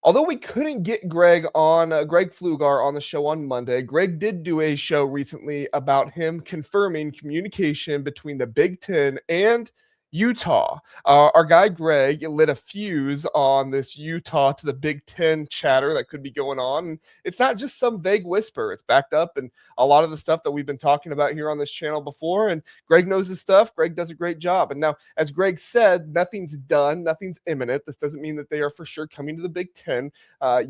Although we couldn't get Greg Flugar on the show on Monday, Greg did do a show recently about him confirming communication between the Big Ten and Utah. Our guy Greg lit a fuse on this Utah to the Big Ten chatter that could be going on. And it's not just some vague whisper, it's backed up and a lot of the stuff that we've been talking about here on this channel before. And Greg knows his stuff. Greg does a great job. And now, as Greg said, nothing's done, nothing's imminent. This doesn't mean that they are for sure coming to the Big Ten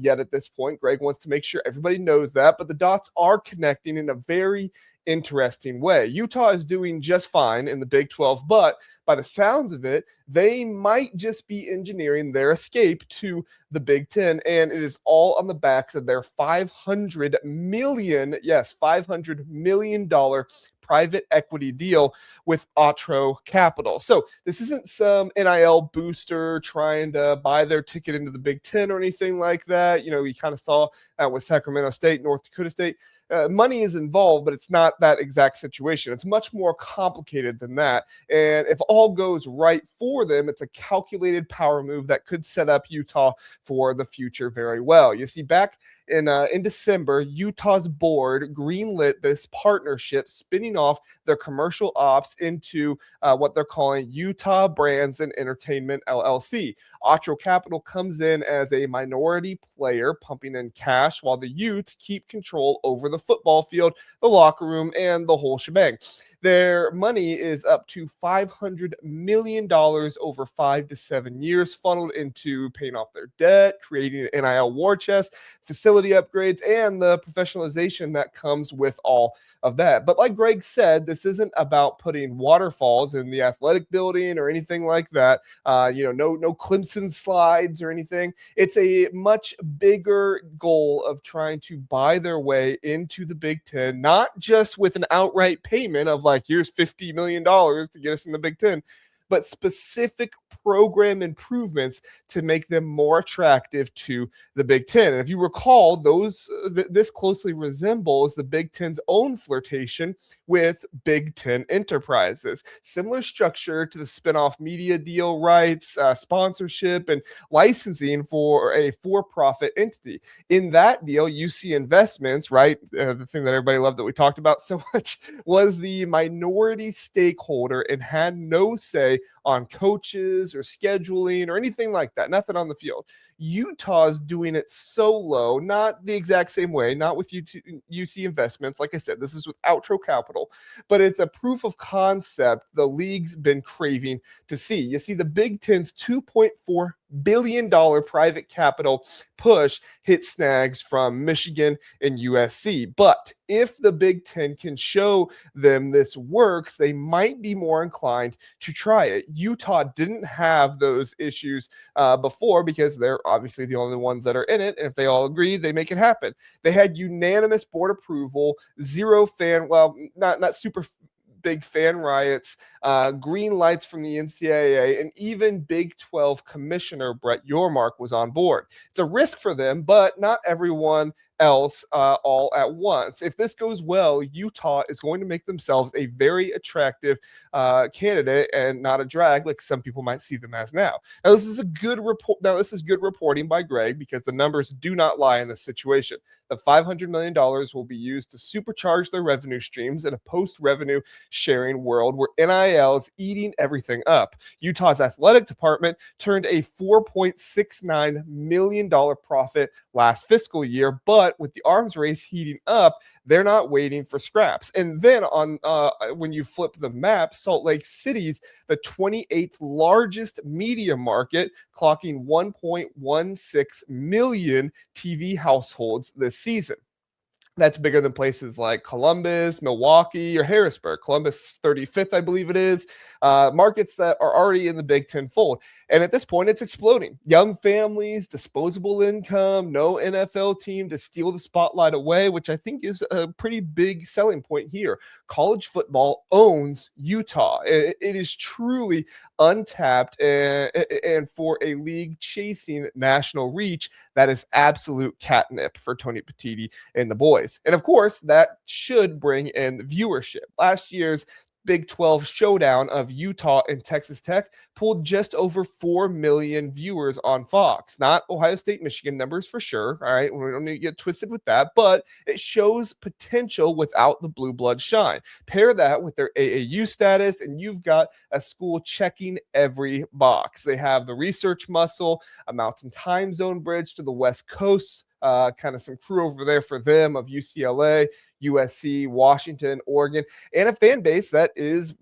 yet at this point. Greg wants to make sure everybody knows that, but the dots are connecting in a very interesting way. Utah is doing just fine in the Big 12, but by the sounds of it, they might just be engineering their escape to the Big Ten, and it is all on the backs of their $500 million, yes, $500 million private equity deal with Otro Capital. So this isn't some NIL booster trying to buy their ticket into the Big Ten or anything like that. You know, we kind of saw that with Sacramento State, North Dakota State. Money is involved, but it's not that exact situation. It's much more complicated than that. And if all goes right for them, it's a calculated power move that could set up Utah for the future very well. You see, back in December, Utah's board greenlit this partnership, spinning off their commercial ops into what they're calling Utah Brands and Entertainment LLC. Otro Capital comes in as a minority player, pumping in cash, while the Utes keep control over the football field, the locker room, and the whole shebang. Their money is up to $500 million over 5 to 7 years, funneled into paying off their debt, creating an NIL war chest, facility upgrades, and the professionalization that comes with all of that. But like Greg said, this isn't about putting waterfalls in the athletic building or anything like that. No Clemson slides or anything. It's a much bigger goal of trying to buy their way into the Big Ten, not just with an outright payment of like, here's $50 million to get us in the Big Ten, but specific program improvements to make them more attractive to the Big Ten. And if you recall, this closely resembles the Big Ten's own flirtation with Big Ten Enterprises. Similar structure to the spinoff media deal rights, sponsorship, and licensing for a for-profit entity. In that deal, UC Investments, right, the thing that everybody loved that we talked about so much, was the minority stakeholder and had no say on coaches or scheduling or anything like that. Nothing on the field. Utah's doing it solo, not the exact same way, not with UC Investments. Like I said, this is with Outro Capital, but it's a proof of concept the league's been craving to see. You see, the Big Ten's $2.4 billion private capital push hit snags from Michigan and USC. But if the Big Ten can show them this works, they might be more inclined to try it. Utah didn't have those issues before because they're obviously the only ones that are in it. And if they all agree, they make it happen. They had unanimous board approval, zero fan, well, not super big fan riots, green lights from the NCAA, and even Big 12 Commissioner Brett Yormark was on board. It's a risk for them, but not everyone else all at once. If this goes well, Utah is going to make themselves a very attractive candidate and not a drag like some people might see them as now. Now, this is a good report. Now, this is good reporting by Greg because the numbers do not lie in this situation. The $500 million will be used to supercharge their revenue streams in a post-revenue sharing world where NIL is eating everything up. Utah's athletic department turned a $4.69 million profit last fiscal year, but with the arms race heating up, they're not waiting for scraps. And then when you flip the map, Salt Lake City's the 28th largest media market, clocking 1.16 million TV households this season. That's bigger than places like Columbus, Milwaukee, or Harrisburg. Columbus 35th, I believe it is. Markets that are already in the Big Ten fold. And at this point, it's exploding. Young families, disposable income, no NFL team to steal the spotlight away, which I think is a pretty big selling point here. College football owns Utah. It is truly untapped, and for a league chasing national reach, that is absolute catnip for Tony Petitti and the boys. And of course, that should bring in viewership. Last year's Big 12 showdown of Utah and Texas Tech pulled just over 4 million viewers on Fox. Not Ohio State, Michigan numbers for sure. All right. We don't need to get twisted with that, but it shows potential without the blue blood shine. Pair that with their AAU status, and you've got a school checking every box. They have the research muscle, a mountain time zone bridge to the West Coast, kind of some crew over there for them of UCLA, USC, Washington, Oregon, and a fan base that is,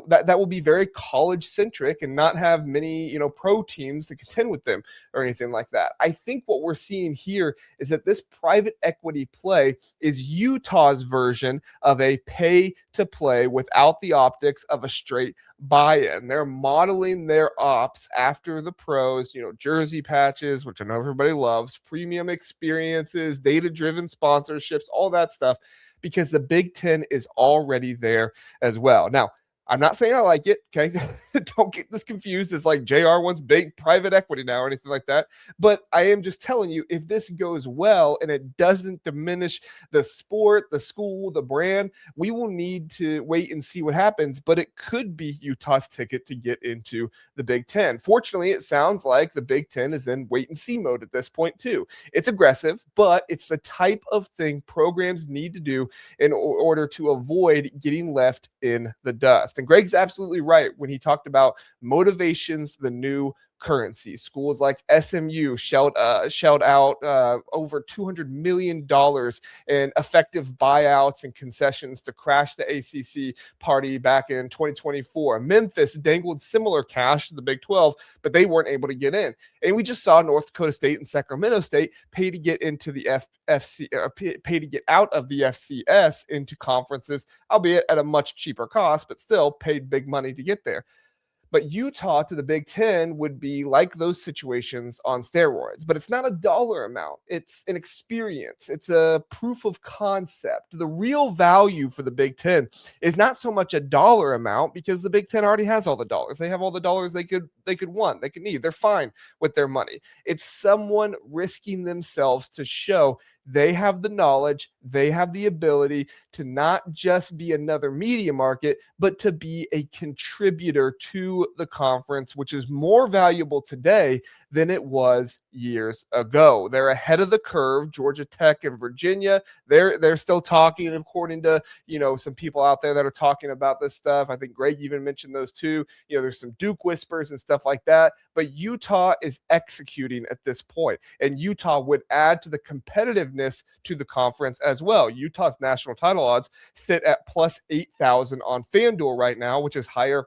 that will be very college centric and not have many, pro teams to contend with them or anything like that. I think what we're seeing here is that this private equity play is Utah's version of a pay to play without the optics of a straight buy-in. They're modeling their ops after the pros, jersey patches, which I know everybody loves, premium experiences, data-driven sponsorships, all that stuff, because the Big Ten is already there as well. Now, I'm not saying I like it, okay? Don't get this confused. It's like JR wants big private equity now or anything like that. But I am just telling you, if this goes well and it doesn't diminish the sport, the school, the brand, we will need to wait and see what happens. But it could be Utah's ticket to get into the Big Ten. Fortunately, it sounds like the Big Ten is in wait and see mode at this point too. It's aggressive, but it's the type of thing programs need to do in order to avoid getting left in the dust. And Greg's absolutely right when he talked about motivation's the new currency. Schools like SMU shelled out over $200 million in effective buyouts and concessions to crash the ACC party back in 2024. Memphis dangled similar cash to the Big 12, but they weren't able to get in. And we just saw North Dakota State and Sacramento State pay to get into the pay to get out of the FCS into conferences, albeit at a much cheaper cost, but still paid big money to get there. But Utah to the Big Ten would be like those situations on steroids. But it's not a dollar amount. It's an experience. It's a proof of concept. The real value for the Big Ten is not so much a dollar amount, because the Big Ten already has all the dollars. They have all the dollars they could want, they could need. They're fine with their money. It's someone risking themselves to show they have the knowledge, they have the ability to not just be another media market, but to be a contributor to the conference, which is more valuable today than it was years ago. They're ahead of the curve. Georgia Tech and Virginia, they're still talking, according to, some people out there that are talking about this stuff. I think Greg even mentioned those two. There's some Duke whispers and stuff like that, but Utah is executing at this point, and Utah would add to the competitiveness to the conference as well. Utah's national title odds sit at plus 8,000 on FanDuel right now, which is higher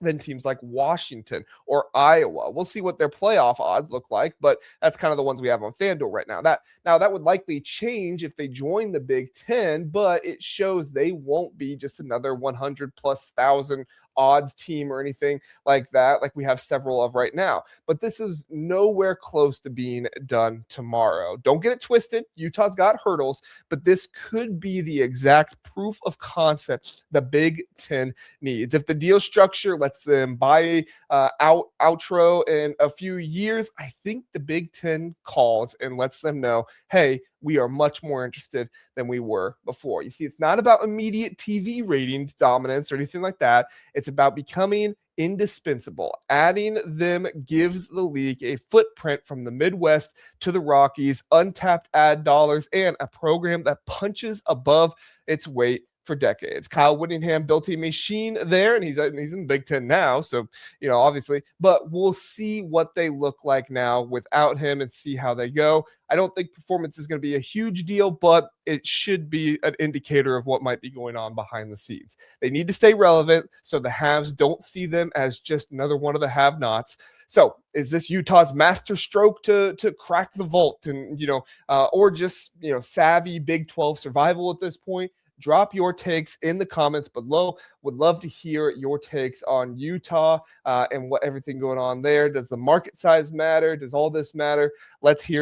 than teams like Washington or Iowa. We'll see what their playoff odds look like, but that's kind of the ones we have on FanDuel right now. That would likely change if they join the Big Ten, but it shows they won't be just another 100,000+ odds team or anything like that, like we have several of right now. But this is nowhere close to being done tomorrow. Don't get it twisted. Utah's got hurdles, but this could be the exact proof of concept the Big Ten needs. If the deal structure lets them buy Outro in a few years, I think the Big Ten calls and lets them know, hey, we are much more interested than we were before. You see, it's not about immediate TV ratings dominance or anything like that. It's about becoming indispensable. Adding them gives the league a footprint from the Midwest to the Rockies, untapped ad dollars, and a program that punches above its weight for decades. Kyle Whittingham built a machine there, and he's in Big Ten now, so obviously, but we'll see what they look like now without him and see how they go. I don't think performance is going to be a huge deal, but it should be an indicator of what might be going on behind the scenes. They need to stay relevant so the haves don't see them as just another one of the have-nots. So is this Utah's master stroke to crack the vault and, or just, savvy Big 12 survival at this point? Drop your takes in the comments below. Would love to hear your takes on Utah and what everything going on there. Does the market size matter? Does all this matter? Let's hear it.